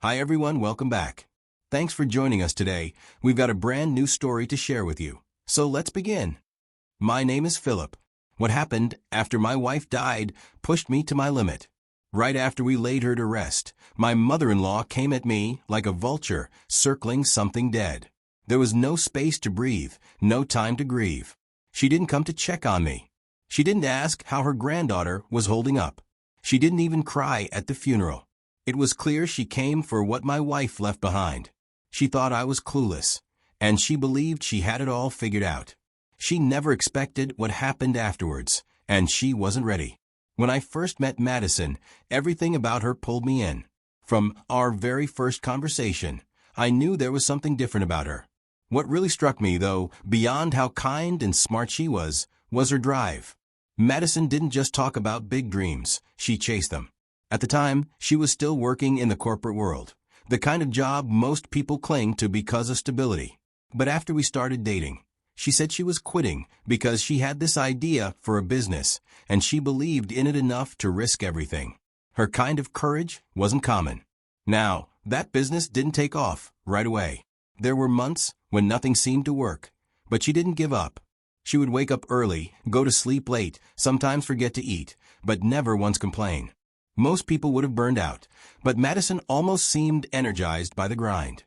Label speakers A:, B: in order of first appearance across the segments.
A: Hi everyone, welcome back. Thanks for joining us today. We've got a brand new story to share with you. So let's begin. My name is Philip. What happened after my wife died pushed me to my limit. Right after we laid her to rest, my mother-in-law came at me like a vulture circling something dead. There was no space to breathe, no time to grieve. She didn't come to check on me. She didn't ask how her granddaughter was holding up. She didn't even cry at the funeral. It was clear she came for what my wife left behind. She thought I was clueless, and she believed she had it all figured out. She never expected what happened afterwards, and she wasn't ready. When I first met Madison, everything about her pulled me in. From our very first conversation, I knew there was something different about her. What really struck me, though, beyond how kind and smart she was her drive. Madison didn't just talk about big dreams, she chased them. At the time, she was still working in the corporate world, the kind of job most people cling to because of stability. But after we started dating, she said she was quitting because she had this idea for a business, and she believed in it enough to risk everything. Her kind of courage wasn't common. Now, that business didn't take off right away. There were months when nothing seemed to work, but she didn't give up. She would wake up early, go to sleep late, sometimes forget to eat, but never once complain. Most people would have burned out, but Madison almost seemed energized by the grind.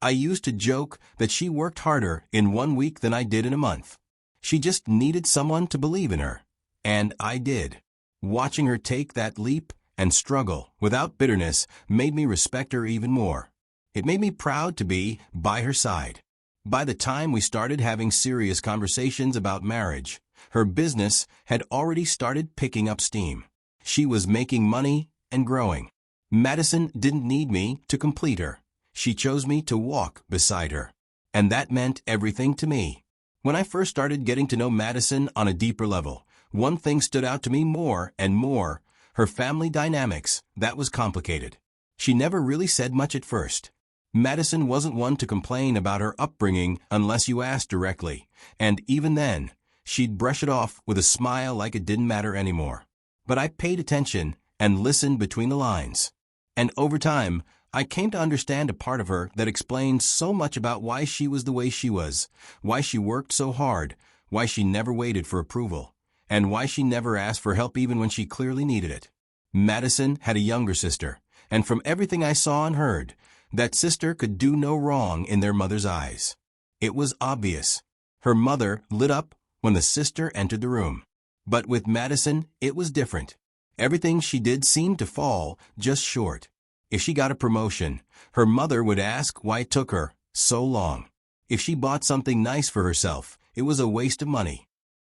A: I used to joke that she worked harder in 1 week than I did in a month. She just needed someone to believe in her. And I did. Watching her take that leap and struggle without bitterness made me respect her even more. It made me proud to be by her side. By the time we started having serious conversations about marriage, her business had already started picking up steam. She was making money and growing. Madison didn't need me to complete her. She chose me to walk beside her. And that meant everything to me. When I first started getting to know Madison on a deeper level, one thing stood out to me more and more: her family dynamics. That was complicated. She never really said much at first. Madison wasn't one to complain about her upbringing unless you asked directly, and even then, she'd brush it off with a smile like it didn't matter anymore. But I paid attention and listened between the lines. And over time, I came to understand a part of her that explained so much about why she was the way she was, why she worked so hard, why she never waited for approval, and why she never asked for help even when she clearly needed it. Madison had a younger sister, and from everything I saw and heard, that sister could do no wrong in their mother's eyes. It was obvious. Her mother lit up when the sister entered the room. But with Madison, it was different. Everything she did seemed to fall just short. If she got a promotion, her mother would ask why it took her so long. If she bought something nice for herself, it was a waste of money.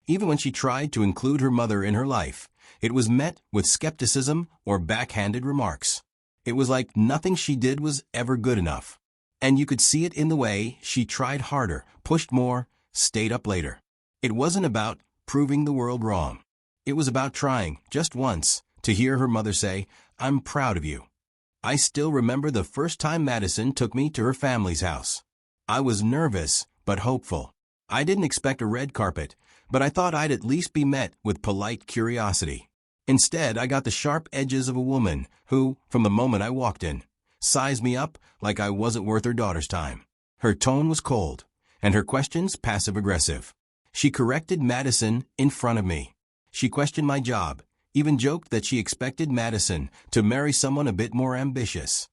A: Even when she tried to include her mother in her life, it was met with skepticism or backhanded remarks. It was like nothing she did was ever good enough. And you could see it in the way she tried harder, pushed more, stayed up later. It wasn't about proving the world wrong. It was about trying, just once, to hear her mother say, "I'm proud of you." I still remember the first time Madison took me to her family's house. I was nervous, but hopeful. I didn't expect a red carpet, but I thought I'd at least be met with polite curiosity. Instead, I got the sharp edges of a woman who, from the moment I walked in, sized me up like I wasn't worth her daughter's time. Her tone was cold, and her questions passive-aggressive. She corrected Madison in front of me. She questioned my job, even joked that she expected Madison to marry someone a bit more ambitious.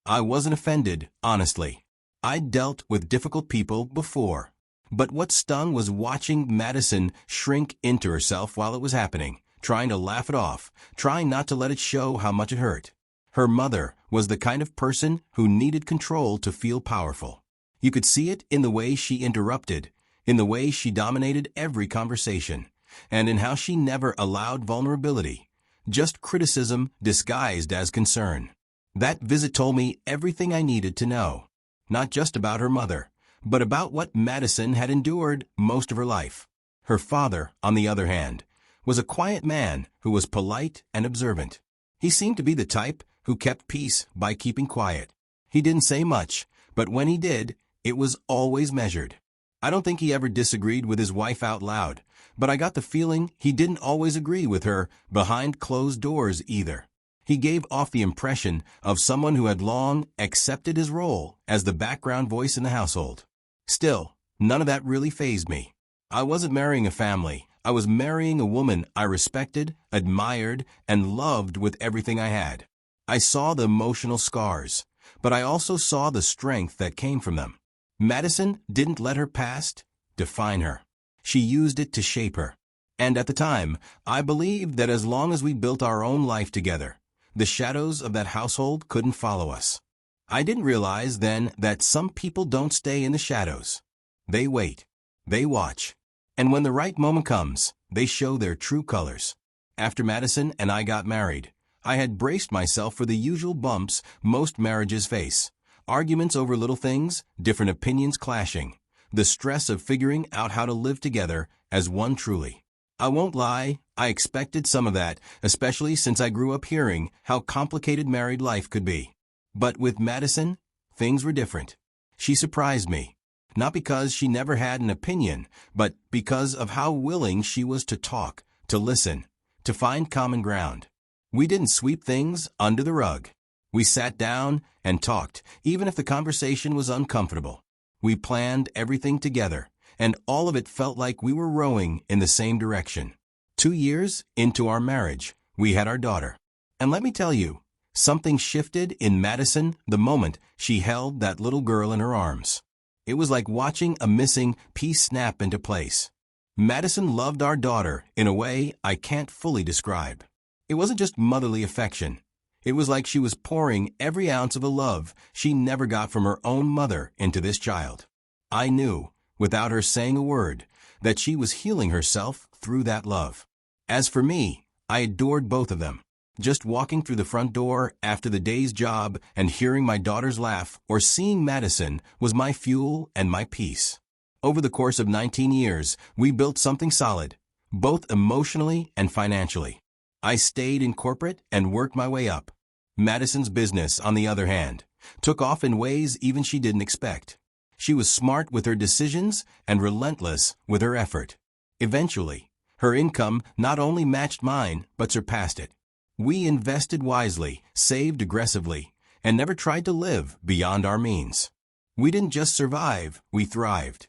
A: I wasn't offended, honestly. I'd dealt with difficult people before. But what stung was watching Madison shrink into herself while it was happening, trying to laugh it off, trying not to let it show how much it hurt. Her mother was the kind of person who needed control to feel powerful. You could see it in the way she interrupted, in the way she dominated every conversation, and in how she never allowed vulnerability, just criticism disguised as concern. That visit told me everything I needed to know, not just about her mother, but about what Madison had endured most of her life. Her father, on the other hand, was a quiet man who was polite and observant. He seemed to be the type who kept peace by keeping quiet. He didn't say much, but when he did, it was always measured. I don't think he ever disagreed with his wife out loud, but I got the feeling he didn't always agree with her behind closed doors either. He gave off the impression of someone who had long accepted his role as the background voice in the household. Still, none of that really fazed me. I wasn't marrying a family. I was marrying a woman I respected, admired, and loved with everything I had. I saw the emotional scars, but I also saw the strength that came from them. Madison didn't let her past define her. She used it to shape her. And at the time, I believed that as long as we built our own life together, the shadows of that household couldn't follow us. I didn't realize then that some people don't stay in the shadows. They wait. They watch. And when the right moment comes, they show their true colors. After Madison and I got married, I had braced myself for the usual bumps most marriages face. Arguments over little things, different opinions clashing, the stress of figuring out how to live together as one truly. I won't lie, I expected some of that, especially since I grew up hearing how complicated married life could be. But with Madison, things were different. She surprised me. Not because she never had an opinion, but because of how willing she was to talk, to listen, to find common ground. We didn't sweep things under the rug. We sat down and talked, even if the conversation was uncomfortable. We planned everything together, and all of it felt like we were rowing in the same direction. 2 years into our marriage, we had our daughter. And let me tell you, something shifted in Madison the moment she held that little girl in her arms. It was like watching a missing piece snap into place. Madison loved our daughter in a way I can't fully describe. It wasn't just motherly affection. It was like she was pouring every ounce of a love she never got from her own mother into this child. I knew, without her saying a word, that she was healing herself through that love. As for me, I adored both of them. Just walking through the front door after the day's job and hearing my daughter's laugh or seeing Madison was my fuel and my peace. Over the course of 19 years, we built something solid, both emotionally and financially. I stayed in corporate and worked my way up. Madison's business, on the other hand, took off in ways even she didn't expect. She was smart with her decisions and relentless with her effort. Eventually, her income not only matched mine, but surpassed it. We invested wisely, saved aggressively, and never tried to live beyond our means. We didn't just survive, we thrived.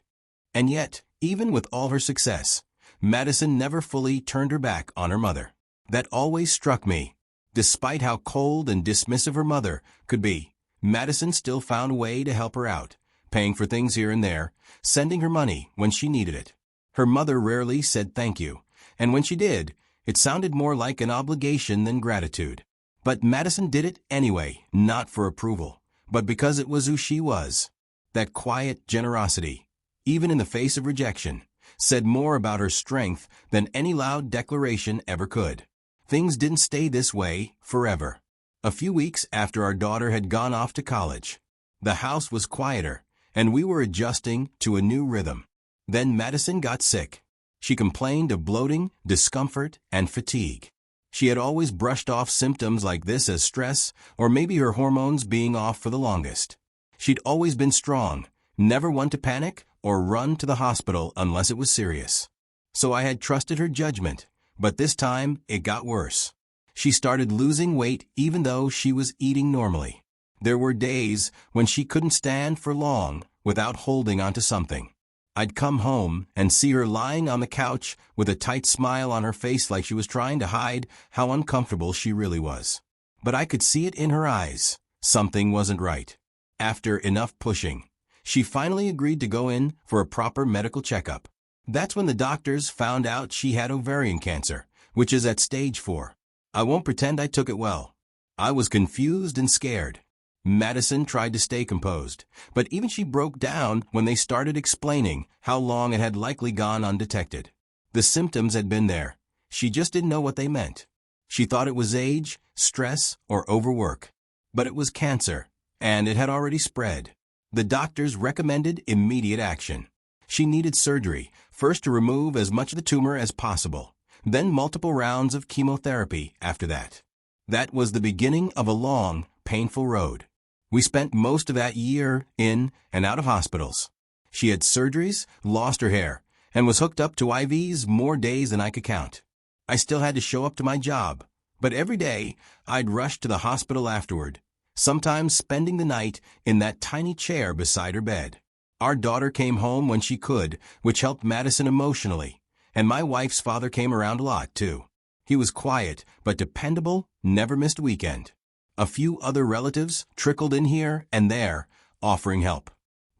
A: And yet, even with all her success, Madison never fully turned her back on her mother. That always struck me. Despite how cold and dismissive her mother could be, Madison still found a way to help her out, paying for things here and there, sending her money when she needed it. Her mother rarely said thank you, and when she did, it sounded more like an obligation than gratitude. But Madison did it anyway, not for approval, but because it was who she was. That quiet generosity, even in the face of rejection, said more about her strength than any loud declaration ever could. Things didn't stay this way forever. A few weeks after our daughter had gone off to college, the house was quieter, and we were adjusting to a new rhythm. Then Madison got sick. She complained of bloating, discomfort, and fatigue. She had always brushed off symptoms like this as stress, or maybe her hormones being off for the longest. She'd always been strong, never one to panic or run to the hospital unless it was serious. So I had trusted her judgment, but this time it got worse. She started losing weight even though she was eating normally. There were days when she couldn't stand for long without holding onto something. I'd come home and see her lying on the couch with a tight smile on her face like she was trying to hide how uncomfortable she really was. But I could see it in her eyes. Something wasn't right. After enough pushing, she finally agreed to go in for a proper medical checkup. That's when the doctors found out she had ovarian cancer, which is at stage 4. I won't pretend I took it well. I was confused and scared. Madison tried to stay composed, but even she broke down when they started explaining how long it had likely gone undetected. The symptoms had been there. She just didn't know what they meant. She thought it was age, stress, or overwork. But it was cancer, and it had already spread. The doctors recommended immediate action. She needed surgery, first to remove as much of the tumor as possible, then multiple rounds of chemotherapy after that. That was the beginning of a long, painful road. We spent most of that year in and out of hospitals. She had surgeries, lost her hair, and was hooked up to IVs more days than I could count. I still had to show up to my job, But every day, I'd rush to the hospital afterward, sometimes spending the night in that tiny chair beside her bed. Our daughter came home when she could, which helped Madison emotionally, and my wife's father came around a lot, too. He was quiet, but dependable, never missed a weekend. A few other relatives trickled in here and there, offering help.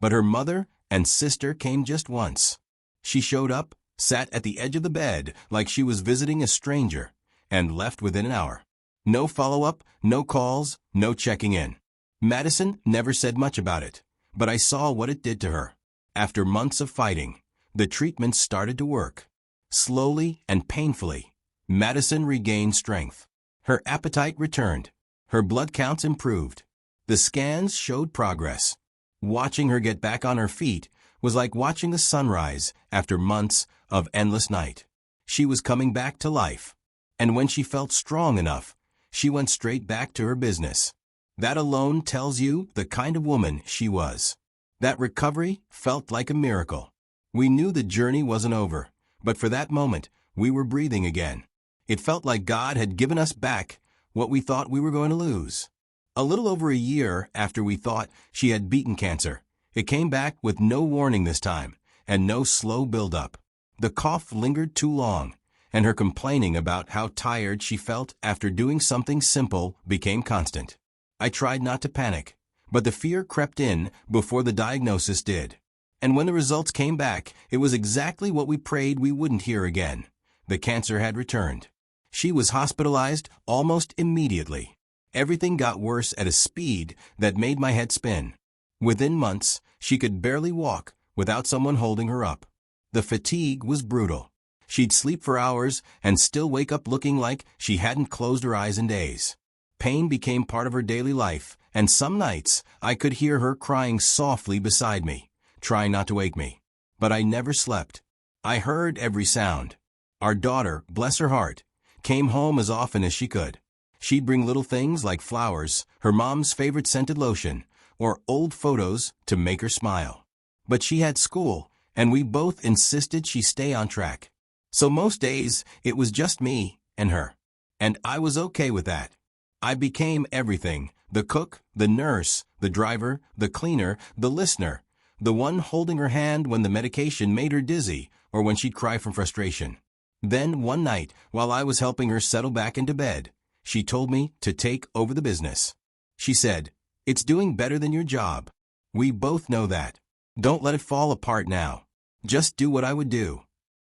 A: But her mother and sister came just once. She showed up, sat at the edge of the bed like she was visiting a stranger, and left within an hour. No follow-up, no calls, no checking in. Madison never said much about it, but I saw what it did to her. After months of fighting, the treatment started to work. Slowly and painfully, Madison regained strength. Her appetite returned. Her blood counts improved. The scans showed progress. Watching her get back on her feet was like watching the sunrise after months of endless night. She was coming back to life. And when she felt strong enough, she went straight back to her business. That alone tells you the kind of woman she was. That recovery felt like a miracle. We knew the journey wasn't over, but for that moment, we were breathing again. It felt like God had given us back what we thought we were going to lose. A little over a year after we thought she had beaten cancer, it came back with no warning this time, and no slow build-up. The cough lingered too long, and her complaining about how tired she felt after doing something simple became constant. I tried not to panic, but the fear crept in before the diagnosis did. And when the results came back, it was exactly what we prayed we wouldn't hear again. The cancer had returned. She was hospitalized almost immediately. Everything got worse at a speed that made my head spin. Within months, she could barely walk without someone holding her up. The fatigue was brutal. She'd sleep for hours and still wake up looking like she hadn't closed her eyes in days. Pain became part of her daily life, and some nights I could hear her crying softly beside me, trying not to wake me. But I never slept. I heard every sound. Our daughter, bless her heart, came home as often as she could. She'd bring little things like flowers, her mom's favorite scented lotion, or old photos to make her smile. But she had school, and we both insisted she stay on track. So most days, it was just me and her. And I was okay with that. I became everything: the cook, the nurse, the driver, the cleaner, the listener, the one holding her hand when the medication made her dizzy or when she'd cry from frustration. Then one night, while I was helping her settle back into bed, she told me to take over the business. She said, "It's doing better than your job. We both know that. Don't let it fall apart now. Just do what I would do."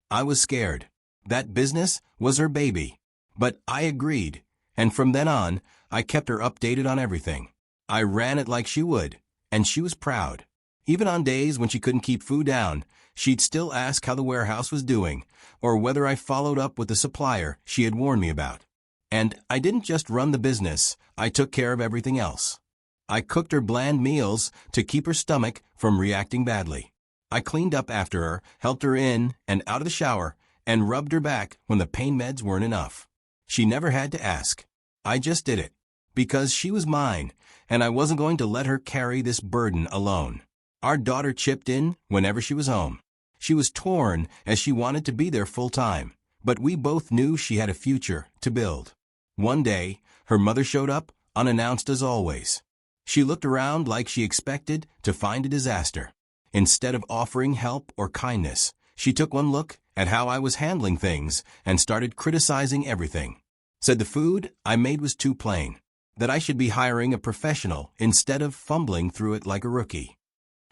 A: I was scared. That business was her baby. But I agreed, and from then on, I kept her updated on everything. I ran it like she would, and she was proud. Even on days when she couldn't keep food down, she'd still ask how the warehouse was doing, or whether I followed up with the supplier she had warned me about. And I didn't just run the business, I took care of everything else. I cooked her bland meals to keep her stomach from reacting badly. I cleaned up after her, helped her in and out of the shower, and rubbed her back when the pain meds weren't enough. She never had to ask. I just did it. Because she was mine, and I wasn't going to let her carry this burden alone. Our daughter chipped in whenever she was home. She was torn as she wanted to be there full time, but we both knew she had a future to build. One day, her mother showed up, unannounced as always. She looked around like she expected to find a disaster. Instead of offering help or kindness, she took one look at how I was handling things and started criticizing everything. Said the food I made was too plain, that I should be hiring a professional instead of fumbling through it like a rookie.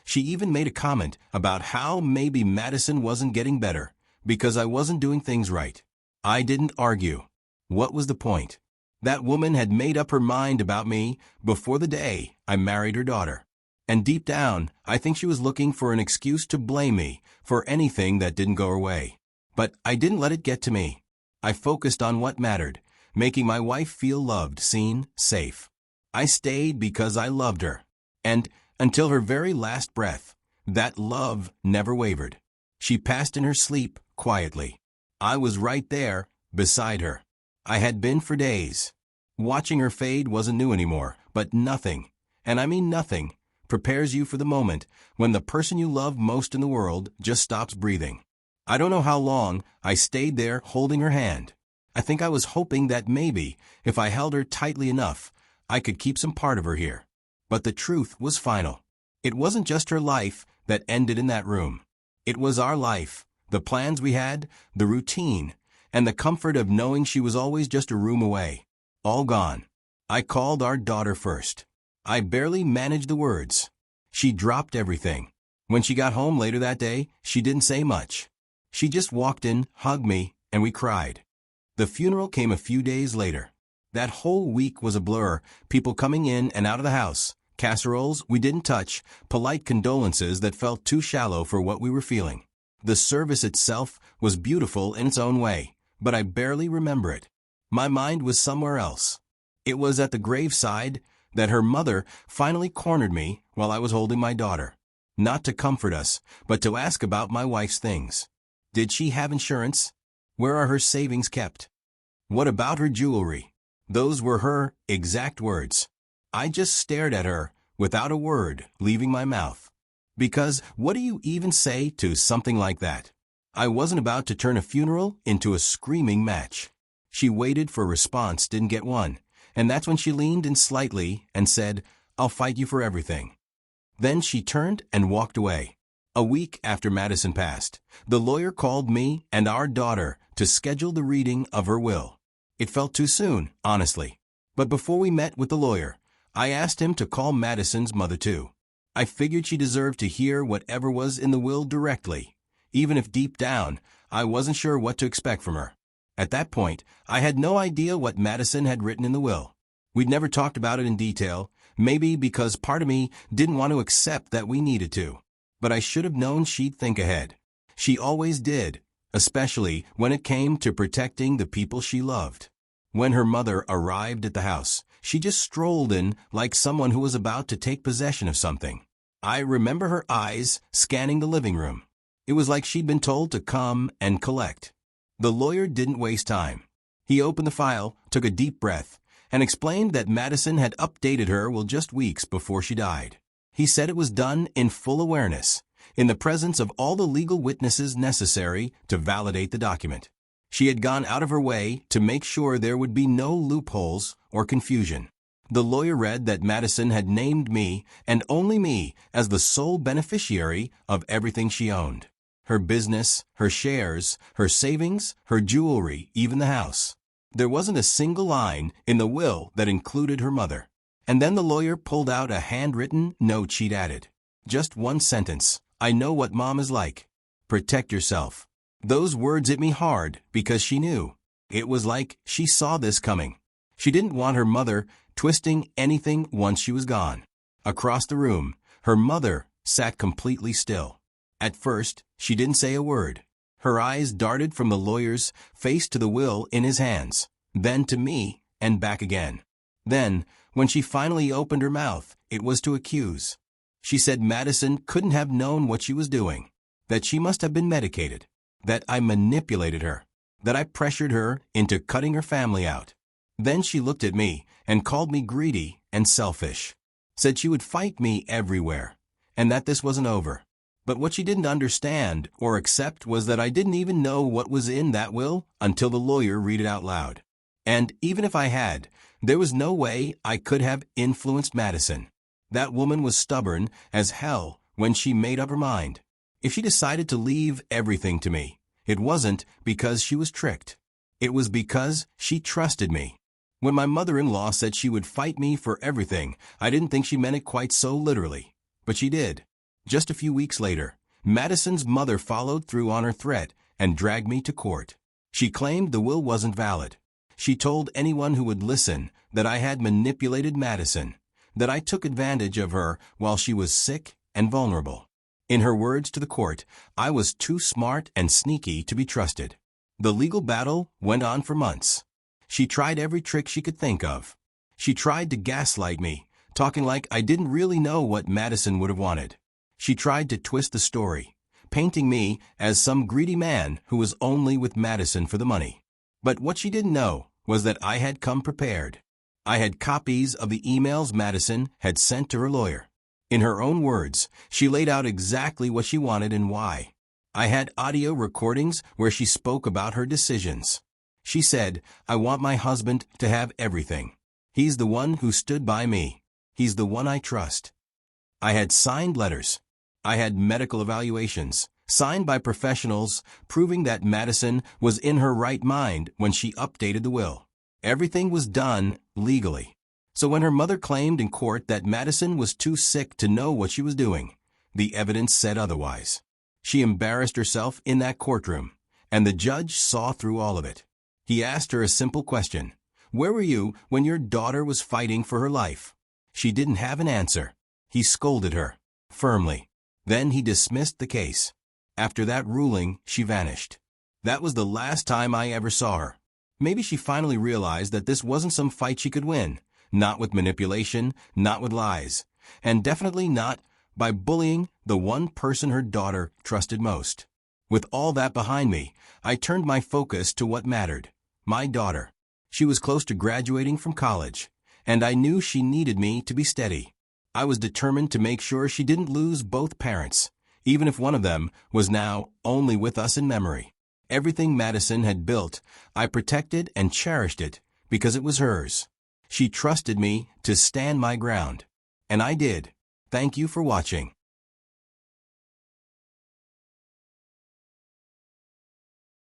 A: She even made a comment about how maybe Madison wasn't getting better because I wasn't doing things right. I didn't argue. What was the point? That woman had made up her mind about me before the day I married her daughter. And deep down, I think she was looking for an excuse to blame me for anything that didn't go her way. But I didn't let it get to me. I focused on what mattered, making my wife feel loved, seen, safe. I stayed because I loved her. And until her very last breath, that love never wavered. She passed in her sleep quietly. I was right there, beside her. I had been for days. Watching her fade wasn't new anymore, but nothing, and I mean nothing, prepares you for the moment when the person you love most in the world just stops breathing. I don't know how long I stayed there holding her hand. I think I was hoping that maybe, if I held her tightly enough, I could keep some part of her here. But the truth was final. It wasn't just her life that ended in that room. It was our life, the plans we had, the routine, and the comfort of knowing she was always just a room away. All gone. I called our daughter first. I barely managed the words. She dropped everything. When she got home later that day, she didn't say much. She just walked in, hugged me, and we cried. The funeral came a few days later. That whole week was a blur, people coming in and out of the house, casseroles we didn't touch, polite condolences that felt too shallow for what we were feeling. The service itself was beautiful in its own way, but I barely remember it. My mind was somewhere else. It was at the graveside that her mother finally cornered me while I was holding my daughter. Not to comfort us, but to ask about my wife's things. Did she have insurance? Where are her savings kept? What about her jewelry? Those were her exact words. I just stared at her, without a word leaving my mouth. Because what do you even say to something like that? I wasn't about to turn a funeral into a screaming match. She waited for a response, didn't get one, and that's when she leaned in slightly and said, "I'll fight you for everything." Then she turned and walked away. A week after Madison passed, the lawyer called me and our daughter to schedule the reading of her will. It felt too soon, honestly. But before we met with the lawyer, I asked him to call Madison's mother too. I figured she deserved to hear whatever was in the will directly, even if deep down, I wasn't sure what to expect from her. At that point, I had no idea what Madison had written in the will. We'd never talked about it in detail, maybe because part of me didn't want to accept that we needed to. But I should have known she'd think ahead. She always did, especially when it came to protecting the people she loved. When her mother arrived at the house, she just strolled in like someone who was about to take possession of something. I remember her eyes scanning the living room. It was like she'd been told to come and collect. The lawyer didn't waste time. He opened the file, took a deep breath, and explained that Madison had updated her just weeks before she died. He said it was done in full awareness, in the presence of all the legal witnesses necessary to validate the document. She had gone out of her way to make sure there would be no loopholes or confusion. The lawyer read that Madison had named me, and only me, as the sole beneficiary of everything she owned. Her business, her shares, her savings, her jewelry, even the house. There wasn't a single line in the will that included her mother. And then the lawyer pulled out a handwritten note she'd added. Just one sentence. "I know what Mom is like. Protect yourself." Those words hit me hard because she knew. It was like she saw this coming. She didn't want her mother twisting anything once she was gone. Across the room, her mother sat completely still. At first, she didn't say a word. Her eyes darted from the lawyer's face to the will in his hands, then to me, and back again. Then, when she finally opened her mouth, it was to accuse. She said Madison couldn't have known what she was doing, that she must have been medicated, that I manipulated her, that I pressured her into cutting her family out. Then she looked at me and called me greedy and selfish, said she would fight me everywhere, and that this wasn't over. But what she didn't understand or accept was that I didn't even know what was in that will until the lawyer read it out loud. And even if I had, there was no way I could have influenced Madison. That woman was stubborn as hell when she made up her mind. If she decided to leave everything to me, it wasn't because she was tricked. It was because she trusted me. When my mother-in-law said she would fight me for everything, I didn't think she meant it quite so literally. But she did. Just a few weeks later, Madison's mother followed through on her threat and dragged me to court. She claimed the will wasn't valid. She told anyone who would listen that I had manipulated Madison, that I took advantage of her while she was sick and vulnerable. In her words to the court, I was too smart and sneaky to be trusted. The legal battle went on for months. She tried every trick she could think of. She tried to gaslight me, talking like I didn't really know what Madison would have wanted. She tried to twist the story, painting me as some greedy man who was only with Madison for the money. But what she didn't know was that I had come prepared. I had copies of the emails Madison had sent to her lawyer. In her own words, she laid out exactly what she wanted and why. I had audio recordings where she spoke about her decisions. She said, "I want my husband to have everything. He's the one who stood by me. He's the one I trust." I had signed letters. I had medical evaluations, signed by professionals, proving that Madison was in her right mind when she updated the will. Everything was done legally. So when her mother claimed in court that Madison was too sick to know what she was doing, the evidence said otherwise. She embarrassed herself in that courtroom, and the judge saw through all of it. He asked her a simple question. "Where were you when your daughter was fighting for her life?" She didn't have an answer. He scolded her, firmly. Then he dismissed the case. After that ruling, she vanished. That was the last time I ever saw her. Maybe she finally realized that this wasn't some fight she could win. Not with manipulation, not with lies, and definitely not by bullying the one person her daughter trusted most. With all that behind me, I turned my focus to what mattered. My daughter. She was close to graduating from college, and I knew she needed me to be steady. I was determined to make sure she didn't lose both parents, even if one of them was now only with us in memory. Everything Madison had built, I protected and cherished it because it was hers. She trusted me to stand my ground. And I did. Thank you for watching.